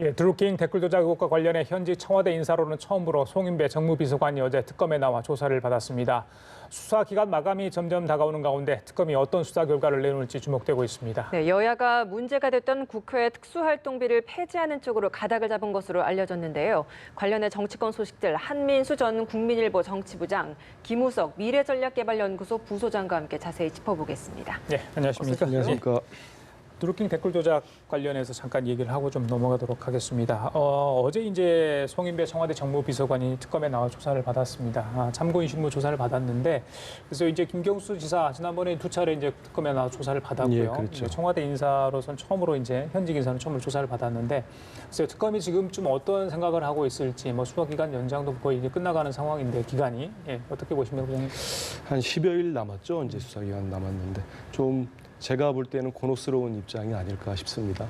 예, 드루킹 댓글 조작 의혹과 관련해 현직 청와대 인사로는 처음으로 송인배 정무비서관이 어제 특검에 나와 조사를 받았습니다. 수사 기간 마감이 점점 다가오는 가운데 특검이 어떤 수사 결과를 내놓을지 주목되고 있습니다. 네, 여야가 문제가 됐던 국회 특수활동비를 폐지하는 쪽으로 가닥을 잡은 것으로 알려졌는데요. 관련해 정치권 소식들 한민수 전 국민일보 정치부장, 김우석 미래전략개발연구소 부소장과 함께 자세히 짚어보겠습니다. 네, 안녕하십니까? 안녕하십니까? 드루킹 댓글 조작 관련해서 잠깐 얘기를 하고 좀 넘어가도록 하겠습니다. 어제 이제 송인배 청와대 정무비서관이 특검에 나와 조사를 받았습니다. 참고인 실무 조사를 받았는데 그래서 이제 김경수 지사 지난번에 두 차례 이제 특검에 나와 조사를 받았고요. 예, 그렇죠. 청와대 인사로선 처음으로 이제 현직 인사는 처음으로 조사를 받았는데 그래서 특검이 지금 좀 어떤 생각을 하고 있을지 뭐 수사 기간 연장도 거의 이제 끝나가는 상황인데 기간이 어떻게 보십니까, 부장님? 한 10여일 남았죠. 이제 수사 기간 남았는데 좀 제가 볼 때는 곤혹스러운 입장이 아닐까 싶습니다.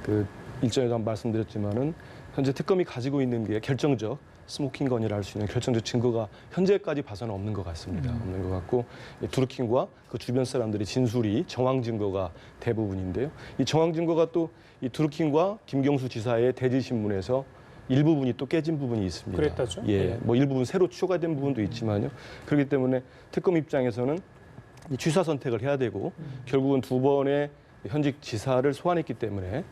그 일전에도 한번 말씀드렸지만은 현재 특검이 가지고 있는 게 결정적 스모킹건이라 할 수 있는 결정적 증거가 현재까지 봐서는 없는 것 같습니다. 없는 것 같고 드루킹과 그 주변 사람들의 진술이 정황 증거가 대부분인데요. 이 정황 증거가 또 이 드루킹과 김경수 지사의 대질신문에서 일부분이 또 깨진 부분이 있습니다. 그랬다죠? 예, 뭐 일부분 새로 추가된 부분도 있지만요. 그렇기 때문에 특검 입장에서는 이 취사 선택을 해야 되고 결국은 두 번의 현직 지사를 소환했기 때문에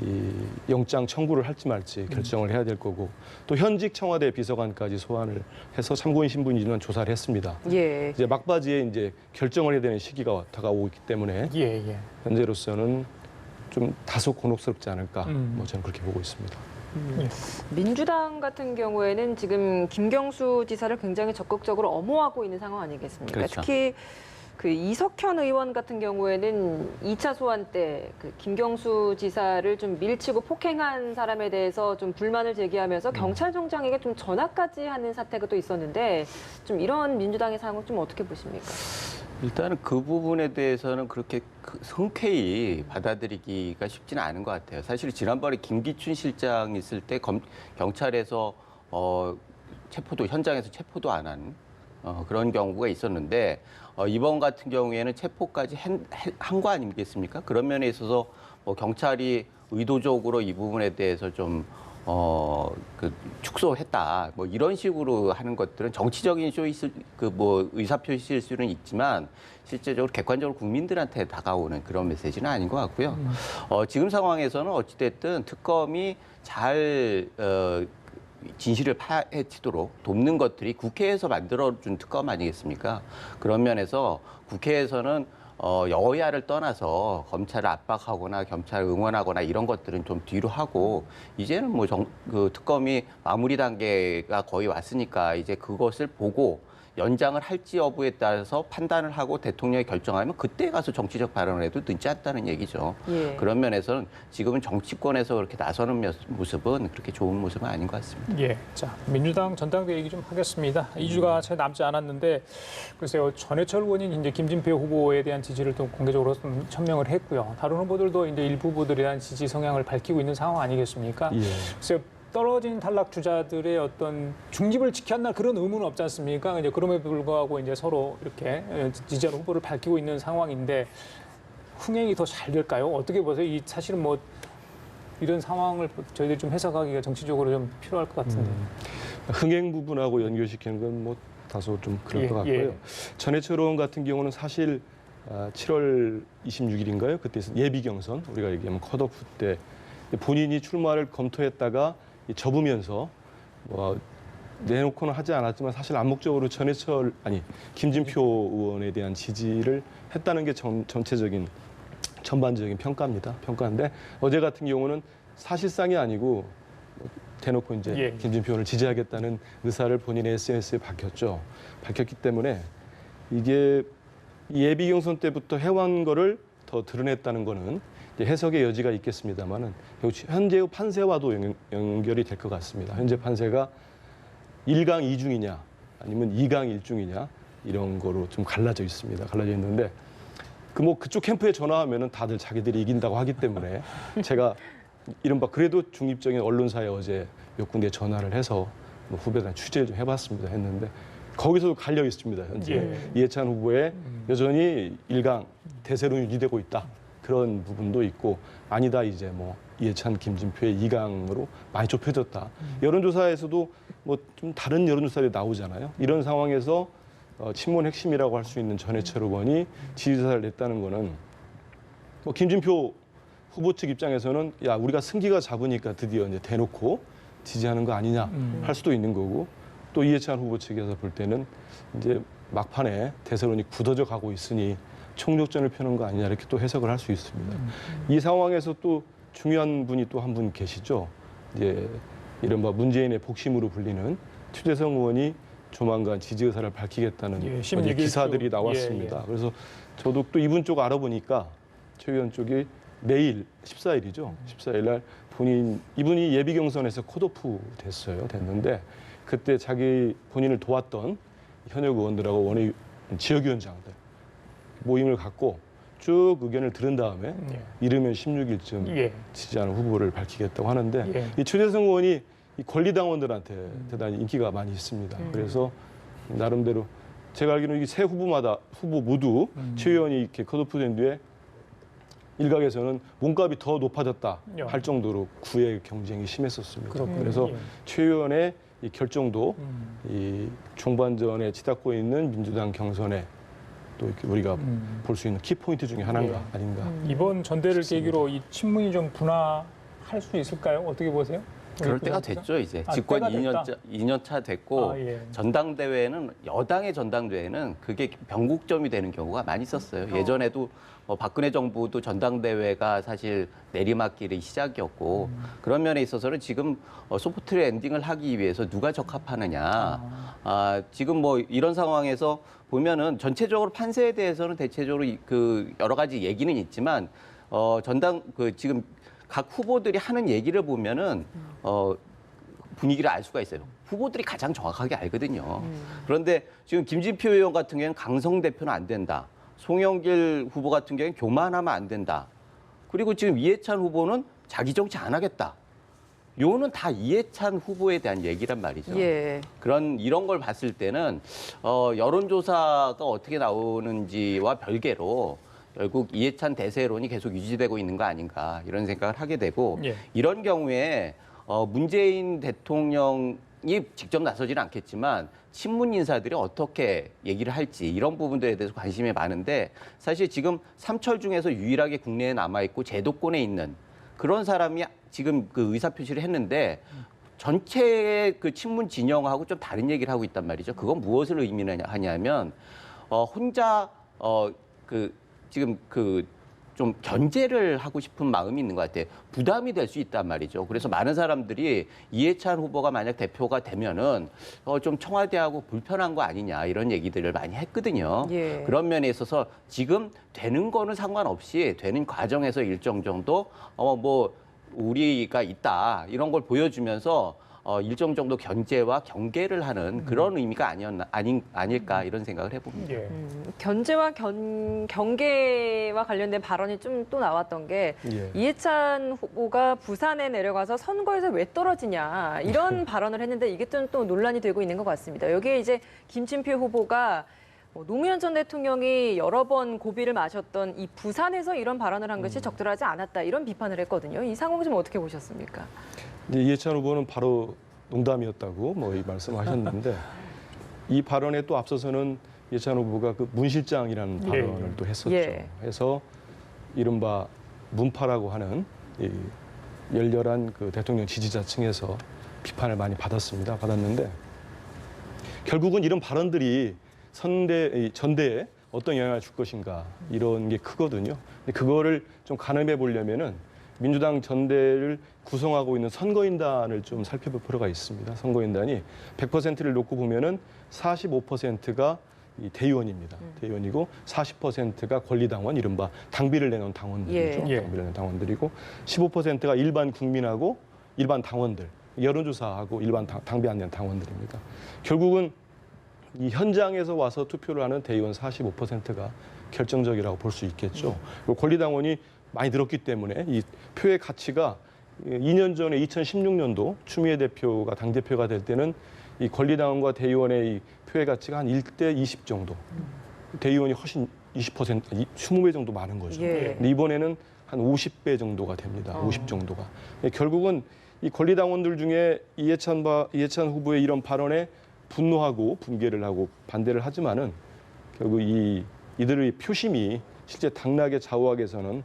이 영장 청구를 할지 말지 결정을 해야 될 거고 또 현직 청와대 비서관까지 소환을 해서 참고인 신분 인원 조사를 했습니다. 예. 이제 막바지에 이제 결정을 해야 되는 시기가 다가오고 있기 때문에 현재로서는 좀 다소 곤혹스럽지 않을까 뭐 저는 그렇게 보고 있습니다. 민주당 같은 경우에는 지금 김경수 지사를 굉장히 적극적으로 엄호하고 있는 상황 아니겠습니까? 그렇죠. 특히 그 이석현 의원 같은 경우에는 2차 소환 때 그 김경수 지사를 좀 밀치고 폭행한 사람에 대해서 좀 불만을 제기하면서 경찰청장에게 좀 전화까지 하는 사태가 또 있었는데 좀 이런 민주당의 상황을 좀 어떻게 보십니까? 일단은 그 부분에 대해서는 그렇게 흔쾌히 받아들이기가 쉽지는 않은 것 같아요. 사실 지난번에 김기춘 실장 있을 때 경찰에서 현장에서 체포도 안 한 그런 경우가 있었는데 이번 같은 경우에는 체포까지 한 거 아니겠습니까? 그런 면에 있어서 뭐 경찰이 의도적으로 이 부분에 대해서 좀 축소했다. 뭐 이런 식으로 하는 것들은 정치적인 의사표시일 수는 있지만 실제적으로 객관적으로 국민들한테 다가오는 그런 메시지는 아닌 것 같고요. 지금 상황에서는 어찌됐든 특검이 잘 진실을 파헤치도록 돕는 것들이 국회에서 만들어준 특검 아니겠습니까? 그런 면에서 국회에서는 여야를 떠나서 검찰을 압박하거나 검찰을 응원하거나 이런 것들은 좀 뒤로 하고 이제는 뭐 그 특검이 마무리 단계가 거의 왔으니까 이제 그것을 보고 연장을 할지 여부에 따라서 판단을 하고 대통령이 결정하면 그때 가서 정치적 발언을 해도 늦지 않다는 얘기죠. 예. 그런 면에서는 지금은 정치권에서 그렇게 나서는 모습은 그렇게 좋은 모습은 아닌 것 같습니다. 예, 자 민주당 전당대회 얘기 좀 하겠습니다. 2주가 채 남지 않았는데 글쎄요 전해철 의원이 이제 김진표 후보에 대한 지지를 또 공개적으로 좀 천명을 했고요. 다른 후보들도 이제 일부 후보들에 대한 지지 성향을 밝히고 있는 상황 아니겠습니까? 예. 글쎄요. 떨어진 탈락 주자들의 어떤 중립을 지켰나 그런 의무는 없지 않습니까? 이제 그럼에도 불구하고 이제 서로 이렇게 지지하는 후보를 밝히고 있는 상황인데 흥행이 더 잘 될까요? 어떻게 보세요? 이 사실은 뭐 이런 상황을 저희들이 좀 해석하기가 정치적으로 좀 필요할 것 같은데. 흥행 부분하고 연결시키는 건 뭐 다소 좀 그럴 것 같고요. 전해철 의원 같은 경우는 사실 7월 26일인가요? 그때 예비 경선 우리가 얘기하면 컷오프 때 본인이 출마를 검토했다가 접으면서 뭐 내놓고는 하지 않았지만 사실 암묵적으로 김진표 의원에 대한 지지를 했다는 게 전체적인 전반적인 평가인데 어제 같은 경우는 사실상이 아니고 대놓고 이제 김진표 의원을 지지하겠다는 의사를 본인의 SNS에 밝혔기 때문에 이게 예비 경선 때부터 해온 거를 더 드러냈다는 거는 해석의 여지가 있겠습니다만은 현재의 판세와도 연결이 될 것 같습니다. 현재 판세가 1강 2중이냐 아니면 2강 1중이냐 이런 거로 좀 갈라져 있습니다. 갈라져 있는데 그쪽 캠프에 전화하면은 다들 자기들이 이긴다고 하기 때문에 제가 이른바 그래도 중립적인 언론사에 어제 몇 군데 전화를 해서 뭐 후배들한테 취재를 좀 해봤습니다. 했는데 거기서도 갈려 있습니다. 현재 이해찬 후보의 여전히 1강 대세로 유지되고 있다. 그런 부분도 있고 아니다 이제 뭐 이해찬, 김진표의 2강으로 많이 좁혀졌다. 여론조사에서도 뭐 좀 다른 여론조사들이 나오잖아요. 이런 상황에서 친문 핵심이라고 할 수 있는 전해철 의원이 지지자를 냈다는 거는 뭐 김진표 후보 측 입장에서는 야 우리가 승기가 잡으니까 드디어 이제 대놓고 지지하는 거 아니냐 할 수도 있는 거고 또 이해찬 후보 측에서 볼 때는 이제 막판에 대세론이 굳어져 가고 있으니 총력전을 펴는 거 아니냐 이렇게 또 해석을 할 수 있습니다. 이 상황에서 또 중요한 분이 또 한 분 계시죠. 이제 이른바 문재인의 복심으로 불리는 최재성 의원이 조만간 지지 의사를 밝히겠다는 예, 어제 16일 기사들이 주. 나왔습니다. 예, 예. 그래서 저도 또 이분 쪽 알아보니까 최 의원 쪽이 내일 14일이죠. 14일 날 이분이 예비 경선에서 컷오프 됐는데 그때 본인을 도왔던 현역 의원들하고 원외 지역위원장들 모임을 갖고 쭉 의견을 들은 다음에 예. 이르면 16일쯤 예. 지지하는 후보를 밝히겠다고 하는데 예. 이 최재성 의원이 이 권리당원들한테 대단히 인기가 많이 있습니다. 그래서 나름대로 제가 알기로는 이게 세 후보 모두 최 의원이 이렇게 컷오프된 뒤에 일각에서는 몸값이 더 높아졌다 할 정도로 구애 경쟁이 심했었습니다. 그렇군요. 그래서 예. 최 의원의 이 결정도 이 종반전에 치닫고 있는 민주당 경선에 또 이렇게 우리가 볼 수 있는 키포인트 중에 하나가 아닌가. 이번 전대를 싶습니다. 계기로 이 친문이 좀 분화할 수 있을까요? 어떻게 보세요? 그럴 때가 됐죠 이제 아, 집권 때가 2년 차 됐고 아, 예. 전당대회는 여당의 전당대회는 그게 변곡점이 되는 경우가 많이 있었어요. 예전에도 박근혜 정부도 전당대회가 사실 내리막길의 시작이었고 그런 면에 있어서는 지금 소프트 엔딩을 하기 위해서 누가 적합하느냐. 지금 뭐 이런 상황에서 보면은 전체적으로 판세에 대해서는 대체적으로 그 여러 가지 얘기는 있지만 지금 각 후보들이 하는 얘기를 보면은 분위기를 알 수가 있어요. 후보들이 가장 정확하게 알거든요. 그런데 지금 김진표 의원 같은 경우에는 강성 대표는 안 된다. 송영길 후보 같은 경우에는 교만하면 안 된다. 그리고 지금 이해찬 후보는 자기 정치 안 하겠다. 요는 다 이해찬 후보에 대한 얘기란 말이죠. 예. 이런 걸 봤을 때는 여론조사가 어떻게 나오는지와 별개로 결국 이해찬 대세론이 계속 유지되고 있는 거 아닌가 이런 생각을 하게 되고 예. 이런 경우에 문재인 대통령이 직접 나서지는 않겠지만 친문 인사들이 어떻게 얘기를 할지 이런 부분들에 대해서 관심이 많은데 사실 지금 삼철 중에서 유일하게 국내에 남아있고 제도권에 있는 그런 사람이 지금 그 의사표시를 했는데 전체의 그 친문 진영하고 좀 다른 얘기를 하고 있단 말이죠. 그건 무엇을 의미하냐면 혼자 지금 좀 견제를 하고 싶은 마음이 있는 것 같아요. 부담이 될 수 있단 말이죠. 그래서 많은 사람들이 이해찬 후보가 만약 대표가 되면은 좀 청와대하고 불편한 거 아니냐 이런 얘기들을 많이 했거든요. 예. 그런 면에 있어서 지금 되는 거는 상관없이 되는 과정에서 일정 정도 뭐 우리가 있다 이런 걸 보여주면서 일정 정도 견제와 경계를 하는 그런 의미가 아닐까 이런 생각을 해봅니다. 예. 견제와 경계와 관련된 발언이 좀 또 나왔던 게 예. 이해찬 후보가 부산에 내려가서 선거에서 왜 떨어지냐 이런 발언을 했는데 이게 또 논란이 되고 있는 것 같습니다. 여기에 이제 김진표 후보가 노무현 전 대통령이 여러 번 고비를 마셨던 이 부산에서 이런 발언을 한 것이 적절하지 않았다 이런 비판을 했거든요. 이 상황 좀 어떻게 보셨습니까? 이제 이해찬 후보는 바로 농담이었다고 이 말씀하셨는데 이 발언에 또 앞서서는 이해찬 후보가 그 문실장이라는 예. 발언을 또 했었죠. 예. 해서 이른바 문파라고 하는 이 열렬한 그 대통령 지지자층에서 비판을 많이 받았는데 결국은 이런 발언들이 전대에 어떤 영향을 줄 것인가 이런 게 크거든요. 근데 그거를 좀 가늠해 보려면은 민주당 전대를 구성하고 있는 선거인단을 좀 살펴볼 필요가 있습니다. 선거인단이 100%를 놓고 보면은 45%가 이 대의원입니다. 대의원이고 40%가 권리당원, 이른바 당비를 내놓은 당원들이죠. 예. 당비를 내놓은 당원들이고 15%가 일반 국민하고 일반 당원들, 여론조사하고 일반 당비 안 낸 당원들입니다. 결국은 이 현장에서 와서 투표를 하는 대의원 45%가 결정적이라고 볼 수 있겠죠. 그리고 권리당원이 많이 늘었기 때문에 이 표의 가치가 2년 전에 2016년도 추미애 대표가 당대표가 될 때는 이 권리당원과 대의원의 이 표의 가치가 한 1대 20 정도. 대의원이 훨씬 20%, 20배 정도 많은 거죠. 예. 근데 이번에는 한 50배 정도가 됩니다. 50 정도가. 결국은 이 권리당원들 중에 이해찬 후보의 이런 발언에 분노하고 분개를 하고 반대를 하지만은 결국 이들의 표심이 실제 당락의 좌우하게서는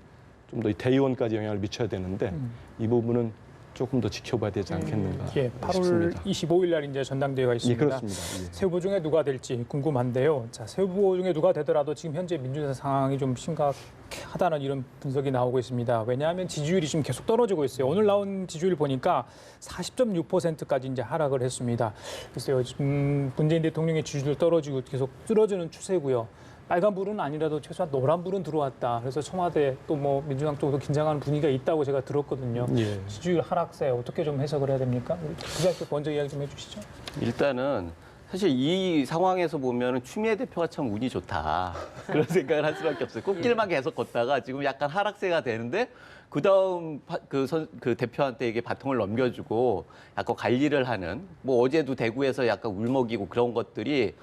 좀 더 대의원까지 영향을 미쳐야 되는데 이 부분은 조금 더 지켜봐야 되지 않겠는가 예, 8월 싶습니다. 25일 날 이제 전당대회가 예, 있습니다. 그렇습니다. 예. 새 후보 중에 누가 될지 궁금한데요. 자, 새 후보 중에 누가 되더라도 지금 현재 민주당 상황이 좀 심각하다는 이런 분석이 나오고 있습니다. 왜냐하면 지지율이 지금 계속 떨어지고 있어요. 오늘 나온 지지율 보니까 40.6%까지 이제 하락을 했습니다. 글쎄요, 지금 문재인 대통령의 지지율 떨어지고 계속 줄어드는 추세고요. 빨간불은 아니라도 최소한 노란불은 들어왔다. 그래서 청와대 또 뭐 민주당 쪽도 긴장하는 분위기가 있다고 제가 들었거든요. 예. 지지율 하락세 어떻게 좀 해석을 해야 됩니까? 부장님 먼저 이야기 좀 해주시죠. 일단은 사실 이 상황에서 보면은 추미애 대표가 참 운이 좋다 그런 생각을 할 수밖에 없어요. 꽃길만 계속 걷다가 지금 약간 하락세가 되는데 그 다음 그 대표한테 이게 바통을 넘겨주고 약간 관리를 하는 뭐 어제도 대구에서 약간 울먹이고 그런 것들이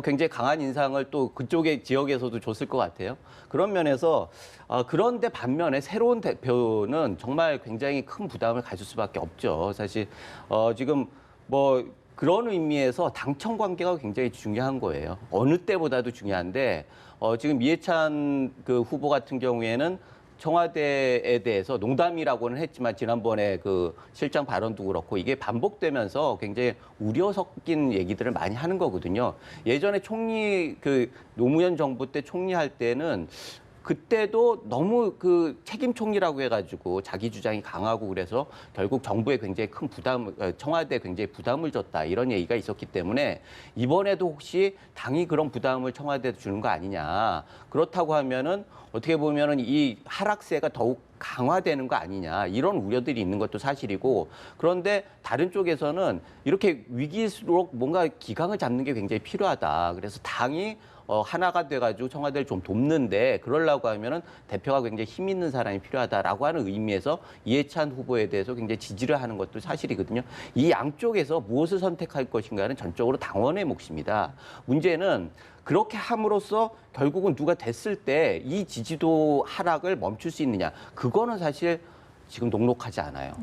굉장히 강한 인상을 또 그쪽의 지역에서도 줬을 것 같아요. 그런 면에서 그런데 반면에 새로운 대표는 정말 굉장히 큰 부담을 가질 수밖에 없죠. 사실 지금 뭐 그런 의미에서 당청 관계가 굉장히 중요한 거예요. 어느 때보다도 중요한데 지금 이해찬 그 후보 같은 경우에는 청와대에 대해서 농담이라고는 했지만 지난번에 그 실장 발언도 그렇고 이게 반복되면서 굉장히 우려 섞인 얘기들을 많이 하는 거거든요. 예전에 총리 그 노무현 정부 때 총리할 때는 그때도 너무 그 책임 총리라고 해가지고 자기 주장이 강하고 그래서 결국 정부에 굉장히 큰 청와대에 굉장히 부담을 줬다 이런 얘기가 있었기 때문에 이번에도 혹시 당이 그런 부담을 청와대에 주는 거 아니냐. 그렇다고 하면은 어떻게 보면은 이 하락세가 더욱 강화되는 거 아니냐 이런 우려들이 있는 것도 사실이고 그런데 다른 쪽에서는 이렇게 위기일수록 뭔가 기강을 잡는 게 굉장히 필요하다. 그래서 당이 하나가 돼가지고 청와대를 좀 돕는데 그러려고 하면은 대표가 굉장히 힘 있는 사람이 필요하다라고 하는 의미에서 이해찬 후보에 대해서 굉장히 지지를 하는 것도 사실이거든요. 이 양쪽에서 무엇을 선택할 것인가는 전적으로 당원의 몫입니다. 문제는 그렇게 함으로써 결국은 누가 됐을 때 이 지지도 하락을 멈출 수 있느냐. 그거는 사실 지금 녹록하지 않아요.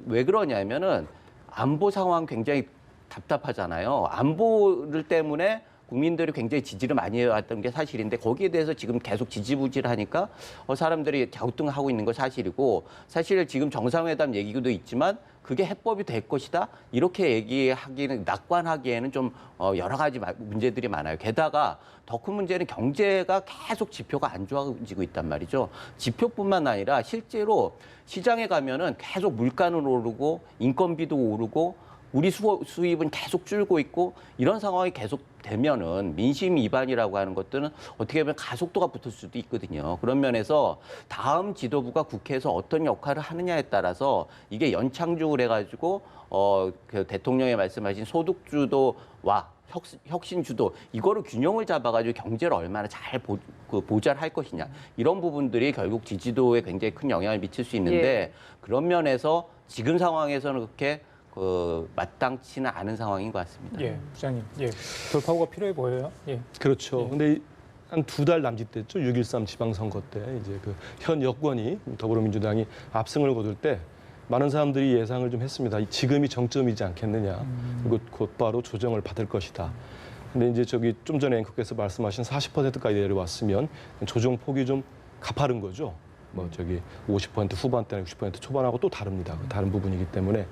왜 그러냐면은 안보 상황 굉장히 답답하잖아요. 안보를 때문에 국민들이 굉장히 지지를 많이 해왔던 게 사실인데 거기에 대해서 지금 계속 지지부진하니까 사람들이 갸우뚱하고 있는 거 사실이고 사실 지금 정상회담 얘기도 있지만 그게 해법이 될 것이다 이렇게 얘기하기는 낙관하기에는 좀 여러 가지 문제들이 많아요. 게다가 더 큰 문제는 경제가 계속 지표가 안 좋아지고 있단 말이죠. 지표뿐만 아니라 실제로 시장에 가면은 계속 물가는 오르고 인건비도 오르고 우리 수입은 계속 줄고 있고 이런 상황이 계속 되면은 민심 위반이라고 하는 것들은 어떻게 보면 가속도가 붙을 수도 있거든요. 그런 면에서 다음 지도부가 국회에서 어떤 역할을 하느냐에 따라서 이게 연착륙을 해가지고 그 대통령이 말씀하신 소득주도와 혁신주도 이거를 균형을 잡아가지고 경제를 얼마나 잘 보잘할 것이냐 이런 부분들이 결국 지지도에 굉장히 큰 영향을 미칠 수 있는데 예. 그런 면에서 지금 상황에서는 그렇게 마땅치는 않은 상황인 것 같습니다. 예, 부장님. 예, 돌파구가 필요해 보여요. 예. 그렇죠. 예. 근데 한 2달 남짓됐죠. 6.13 지방선거 때 이제 그 현 여권이 더불어민주당이 압승을 거둘 때 많은 사람들이 예상을 좀 했습니다. 지금이 정점이지 않겠느냐. 그리고 곧바로 조정을 받을 것이다. 근데 이제 좀 전에 앵커께서 말씀하신 40%까지 내려왔으면 조정 폭이 좀 가파른 거죠. 50% 후반대나 60% 초반하고 또 다릅니다. 다른 부분이기 때문에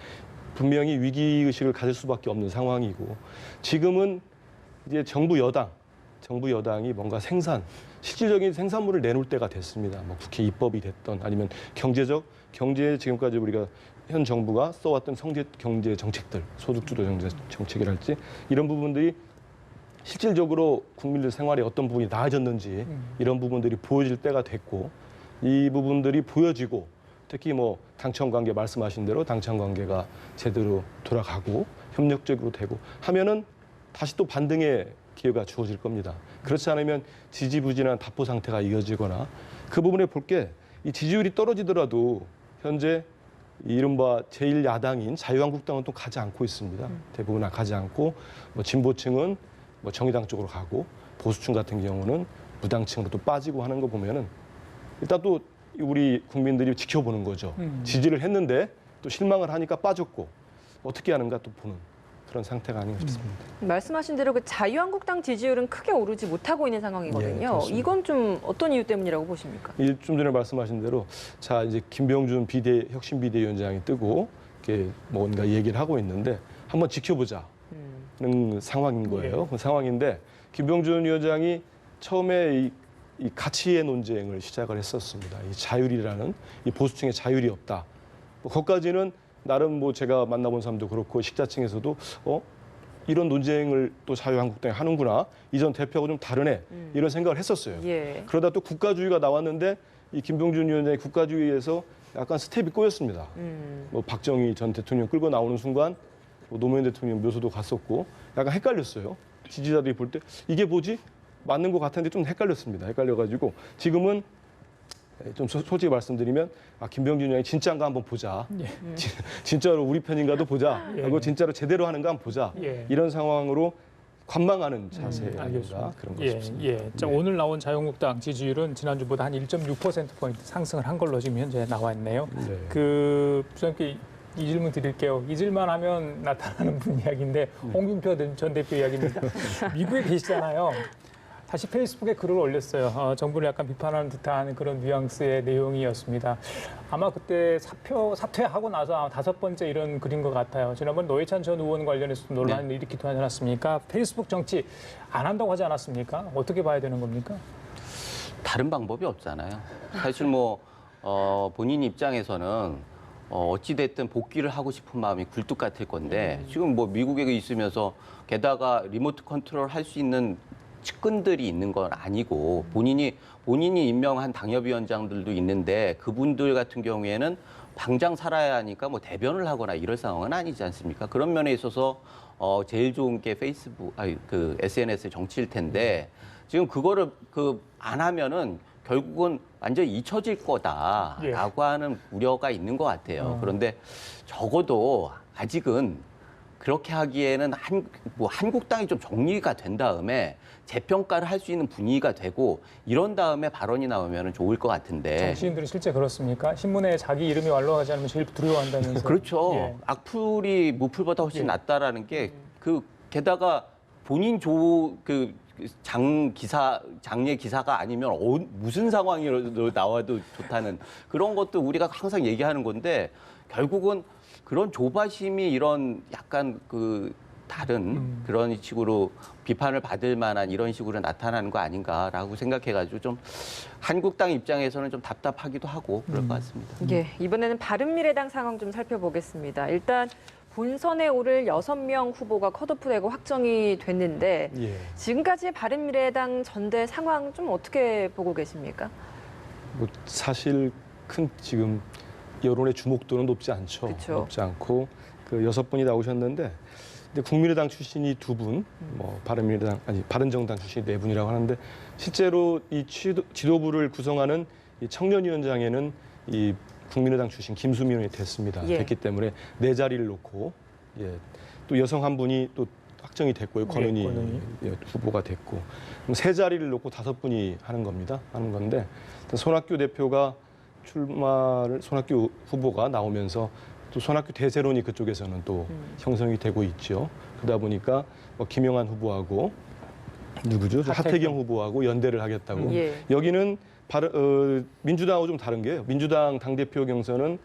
분명히 위기의식을 가질 수밖에 없는 상황이고 지금은 이제 정부 여당이 뭔가 실질적인 생산물을 내놓을 때가 됐습니다. 국회 입법이 됐던 아니면 경제 지금까지 우리가 현 정부가 써왔던 경제 정책들, 소득주도 경제 정책이랄지 이런 부분들이 실질적으로 국민들 생활에 어떤 부분이 나아졌는지 이런 부분들이 보여질 때가 됐고 이 부분들이 보여지고 특히 당청 관계 말씀하신 대로 당청 관계가 제대로 돌아가고 협력적으로 되고 하면은 다시 또 반등의 기회가 주어질 겁니다. 그렇지 않으면 지지부진한 답보 상태가 이어지거나 그 부분에 볼 게 이 지지율이 떨어지더라도 현재 이른바 제1야당인 자유한국당은 또 가지 않고 있습니다. 대부분 가지 않고 진보층은 정의당 쪽으로 가고 보수층 같은 경우는 무당층으로 또 빠지고 하는 거 보면은 일단 또 우리 국민들이 지켜보는 거죠. 지지를 했는데 또 실망을 하니까 빠졌고 어떻게 하는가 또 보는 그런 상태가 아닌가 싶습니다. 말씀하신 대로 그 자유한국당 지지율은 크게 오르지 못하고 있는 예, 상황이거든요. 그렇습니다. 이건 좀 어떤 이유 때문이라고 보십니까? 좀 전에 말씀하신 대로 자 이제 김병준 혁신 비대위원장이 뜨고 이렇게 뭔가 얘기를 하고 있는데 한번 지켜보자는 상황인 거예요. 그 상황인데 김병준 위원장이 처음에 이 가치의 논쟁을 시작을 했었습니다. 이 자율이라는 이 보수층의 자율이 없다. 뭐 거기까지는 나름 뭐 제가 만나본 사람도 그렇고 식자층에서도 이런 논쟁을 또 자유한국당이 하는구나. 이전 대표하고 좀 다르네. 이런 생각을 했었어요. 예. 그러다 또 국가주의가 나왔는데 이 김병준 위원장이 국가주의에서 약간 스텝이 꼬였습니다. 뭐 박정희 전 대통령 끌고 나오는 순간 뭐 노무현 대통령 묘소도 갔었고 약간 헷갈렸어요. 지지자들이 볼 때 이게 뭐지? 맞는 것 같았는데 좀 헷갈렸습니다. 헷갈려가지고 지금은 좀 솔직히 말씀드리면 김병준 위원장이 진짜인가 한번 보자. 예. 진짜로 우리 편인가도 보자. 예. 그리고 진짜로 제대로 하는가 한번 보자. 예. 이런 상황으로 관망하는 자세 아닌가 알겠습니다. 그런 것 예, 싶습니다. 예. 자, 오늘 나온 자유한국당 지지율은 지난주보다 한 1.6%포인트 상승을 한 걸로 지금 현재 나와 있네요. 네. 부장님께 이 질문 드릴게요. 잊을만 하면 나타나는 분 이야기인데 홍준표 전 대표 이야기입니다. 미국에 계시잖아요. 다시 페이스북에 글을 올렸어요. 정부를 약간 비판하는 듯한 그런 뉘앙스의 내용이었습니다. 아마 그때 사퇴하고 나서 5번째 이런 글인 것 같아요. 지난번 노회찬 전 의원 관련해서 논란을 일으키기도 하지 않았습니까? 페이스북 정치 안 한다고 하지 않았습니까? 어떻게 봐야 되는 겁니까? 다른 방법이 없잖아요. 사실 본인 입장에서는 어찌 됐든 복귀를 하고 싶은 마음이 굴뚝 같을 건데 지금 뭐 미국에 있으면서 게다가 리모트 컨트롤 할 수 있는 측근들이 있는 건 아니고 본인이 임명한 당협위원장들도 있는데 그분들 같은 경우에는 당장 살아야 하니까 뭐 대변을 하거나 이럴 상황은 아니지 않습니까? 그런 면에 있어서 제일 좋은 게 SNS 정치일 텐데 지금 그거를 안 하면은 결국은 완전히 잊혀질 거다라고 하는 우려가 있는 것 같아요. 그런데 적어도 아직은 그렇게 하기에는 한국당이 좀 정리가 된 다음에 재평가를 할 수 있는 분위기가 되고 이런 다음에 발언이 나오면 좋을 것 같은데. 정치인들은 실제 그렇습니까? 신문에 자기 이름이 완로하지 않으면 제일 두려워한다면서. 그렇죠. 예. 악플이 무플보다 훨씬 낫다라는 게 게다가 본인 장례 기사가 아니면 무슨 상황으로 나와도 좋다는 그런 것도 우리가 항상 얘기하는 건데 결국은 그런 조바심이 이런 약간 다른 그런 식으로 비판을 받을 만한 이런 식으로 나타나는 거 아닌가라고 생각해가지고 좀 한국당 입장에서는 좀 답답하기도 하고 그럴 것 같습니다. 예, 이번에는 바른미래당 상황 좀 살펴보겠습니다. 일단 본선에 오를 6명 후보가 컷오프되고 확정이 됐는데 예. 지금까지의 바른미래당 전대 상황 좀 어떻게 보고 계십니까? 뭐 사실 큰 지금 여론의 주목도는 높지 않죠. 그쵸. 높지 않고 6분이 나오셨는데 근데 국민의당 출신이 2분, 바른정당 출신이 4분이라고 하는데 실제로 이 지도부를 구성하는 이 청년위원장에는 이 국민의당 출신 김수민 의원이 됐습니다. 예. 됐기 때문에 4자리를 놓고 또 여성 한 분이 또 확정이 됐고요. 권은희 후보가 됐고 그럼 3자리를 놓고 5분이 하는 겁니다. 하는 건데 손학규 대표가 손학규 후보가 나오면서 또 손학규 대세론이 그쪽에서는 또 형성이 되고 있죠. 그러다 보니까 김영한 후보하고 누구죠? 하태경 후보하고 연대를 하겠다고. 예. 여기는 민주당하고 좀 다른 게요. 민주당 당대표 경선은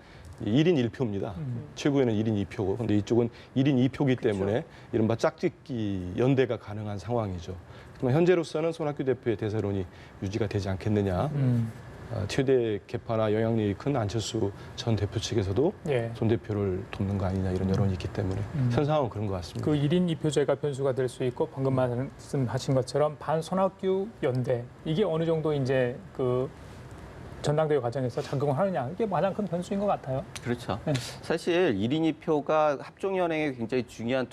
1인 1표입니다. 최고에는 1인 2표고. 근데 이쪽은 1인 2표기 때문에 이른바 짝짓기 연대가 가능한 상황이죠. 그러면 현재로서는 손학규 대표의 대세론이 유지가 되지 않겠느냐. 최대 개파나 영향력이 큰 안철수 전 대표 측에서도 손 대표를 돕는 거 아니냐 이런 여론이 있기 때문에 현 상황은 그런 것 같습니다. 1인 2표제가 변수가 될 수 있고 방금 말씀하신 것처럼 반손학규 연대 이게 어느 정도 이제 전당대회 과정에서 작용을 하느냐 이게 가장 큰 변수인 것 같아요. 그렇죠. 네. 사실 1인 2표가 합종연행에 굉장히 중요한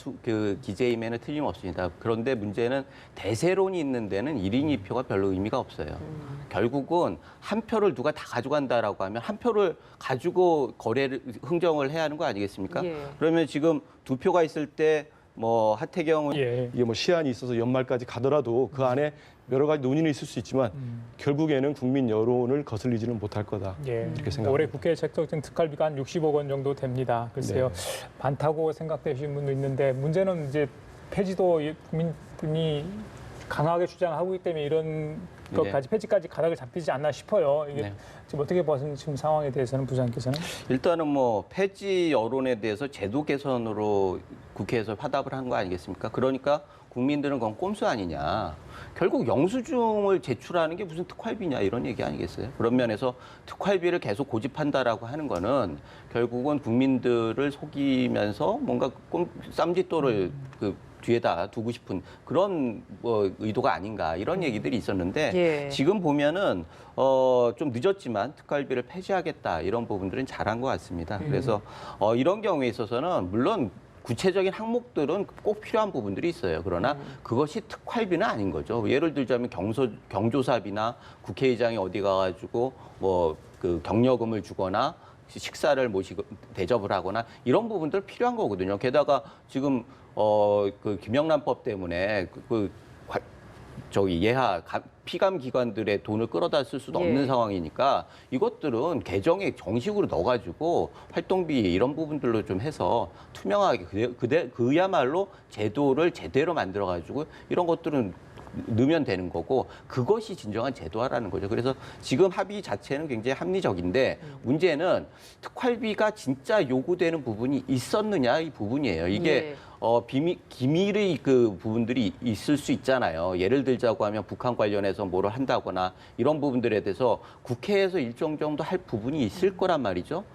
기제임에는 틀림없습니다. 그런데 문제는 대세론이 있는 데는 1인 2표가 별로 의미가 없어요. 결국은 한 표를 누가 다 가져간다라고 하면 한 표를 가지고 흥정을 해야 하는 거 아니겠습니까? 예. 그러면 지금 2표가 있을 때 뭐 하태경 예. 이게 뭐 시한이 있어서 연말까지 가더라도 그 안에 여러 가지 논의는 있을 수 있지만 결국에는 국민 여론을 거슬리지는 못할 거다. 예. 이렇게 생각합니다. 올해 국회에 책정된 특활비가 한 60억 원 정도 됩니다. 글쎄요. 많다고 생각되시는 분도 있는데 문제는 이제 폐지도 국민이 강하게 주장하고 있기 때문에 이런 것까지 폐지까지 가닥을 잡히지 않나 싶어요. 이게 네. 지금 어떻게 보신 지금 상황에 대해서는 부장께서는? 일단은 뭐 폐지 여론에 대해서 제도 개선으로 국회에서 화답을 한 거 아니겠습니까? 그러니까 국민들은 그건 꼼수 아니냐. 결국 영수증을 제출하는 게 무슨 특활비냐 이런 얘기 아니겠어요? 그런 면에서 특활비를 계속 고집한다라고 하는 거는 결국은 국민들을 속이면서 뭔가 쌈짓돌을 그 뒤에다 두고 싶은 그런 뭐 의도가 아닌가 이런 얘기들이 있었는데 예. 지금 보면은 좀 늦었지만 특활비를 폐지하겠다 이런 부분들은 잘한 것 같습니다. 그래서 이런 경우에 있어서는 물론 구체적인 항목들은 꼭 필요한 부분들이 있어요. 그러나 그것이 특활비는 아닌 거죠. 예를 들자면 경조사비나 국회의장이 어디 가가지고 뭐 그 경력금을 주거나 식사를 모시고 대접을 하거나 이런 부분들 필요한 거거든요. 게다가 지금 그 김영란법 때문에 피감 기관들의 돈을 끌어다 쓸 수도 없는 예. 상황이니까 이것들은 개정에 정식으로 넣어가지고 활동비 이런 부분들로 좀 해서 투명하게 그야말로 제도를 제대로 만들어가지고 이런 것들은 넣으면 되는 거고 그것이 진정한 제도화라는 거죠. 그래서 지금 합의 자체는 굉장히 합리적인데 문제는 특활비가 진짜 요구되는 부분이 있었느냐 이 부분이에요. 이게 기밀의 그 부분들이 있을 수 있잖아요. 예를 들자고 하면 북한 관련해서 뭐를 한다거나 이런 부분들에 대해서 국회에서 일정 정도 할 부분이 있을 거란 말이죠.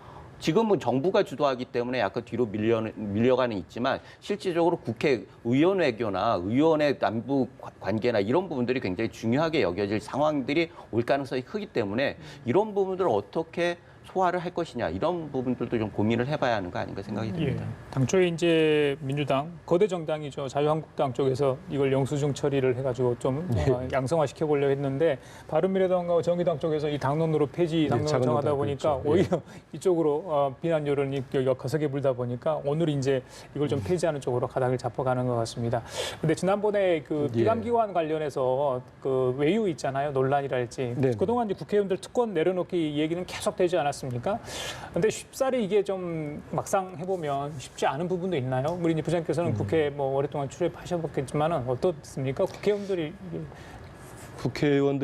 지금은 정부가 주도하기 때문에 약간 뒤로 밀려가는 있지만 실질적으로 국회 의원 외교나 의원의 남북 관계나 이런 부분들이 굉장히 중요하게 여겨질 상황들이 올 가능성이 크기 때문에 이런 부분들을 어떻게 소화를 할 것이냐 이런 부분들도 좀 고민을 해봐야 하는 거 아닌가 생각이 듭니다. 예. 당초에 이제 민주당 거대 정당이죠. 자유한국당 쪽에서 이걸 영수증 처리를 해가지고 좀 양성화 시켜보려고 했는데 바른미래당과 정의당 쪽에서 이 당론으로 폐지 당론을 정하다 보니까 오히려 이쪽으로 비난 여론이 거세게 불다 보니까 오늘 이제 이걸 좀 폐지하는 쪽으로 가닥을 잡아가는 것 같습니다. 근데 지난번에 그 비감기관 관련해서 그 외유 있잖아요. 논란이랄지. 그동안 이제 국회의원들 특권 내려놓기 얘기는 계속 되지 않았습니까? 근데 쉽사리 이게 좀 막상 해보면 쉽지 않은 부분도 있나요? 우리 부장께서는 국회 뭐 오랫동안 출입하셔봤겠지만은 어떻습니까? 국회의원들이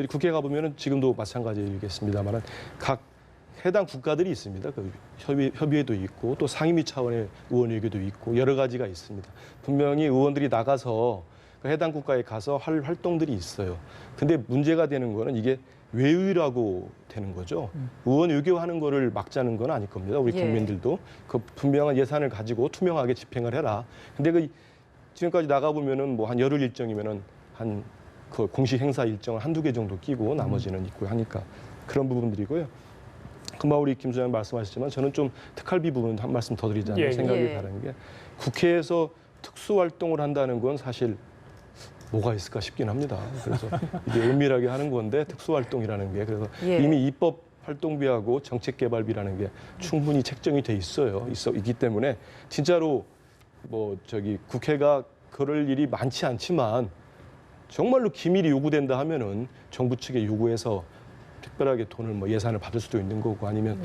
국회 가보면은 지금도 마찬가지겠습니다만은 각 해당 국가들이 있습니다. 그 협의회도 있고 또 상임위 차원의 의원회의도 있고 여러 가지가 있습니다. 분명히 의원들이 나가서 그 해당 국가에 가서 할 활동들이 있어요. 근데 문제가 되는 거는 이게 외유라고 되는 거죠. 의원 외교하는 거를 막자는 건 아닐 겁니다. 우리 국민들도 그 분명한 예산을 가지고 투명하게 집행을 해라. 근데 그 지금까지 나가 보면은 뭐 한 열흘 일정이면은 한 그 공식 행사 일정을 한두 개 정도 끼고 나머지는 있고 하니까 그런 부분들이고요. 금방 우리 김 소장 말씀하셨지만 저는 좀 특활비 부분 한 말씀 더 드리자면 생각이 다른 게 국회에서 특수 활동을 한다는 건 사실 뭐가 있을까 싶긴 합니다. 그래서 이게 은밀하게 하는 건데 특수활동이라는 게 그래서 이미 입법 활동비하고 정책개발비라는 게 충분히 책정이 돼 있기 때문에 진짜로 뭐 국회가 그럴 일이 많지 않지만 정말로 기밀이 요구된다 하면은 정부 측에 요구해서 특별하게 돈을 뭐 예산을 받을 수도 있는 거고 아니면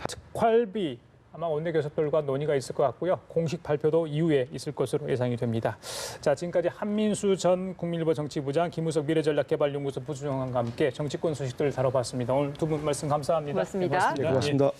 특활비 아마 원내교섭들과 논의가 있을 것 같고요. 공식 발표도 이후에 있을 것으로 예상이 됩니다. 자, 지금까지 한민수 전 국민일보 정치부장, 김우석 미래전략개발연구소 부주장과 함께 정치권 소식들을 다뤄봤습니다. 오늘 두 분 말씀 감사합니다. 고맙습니다. 고맙습니다.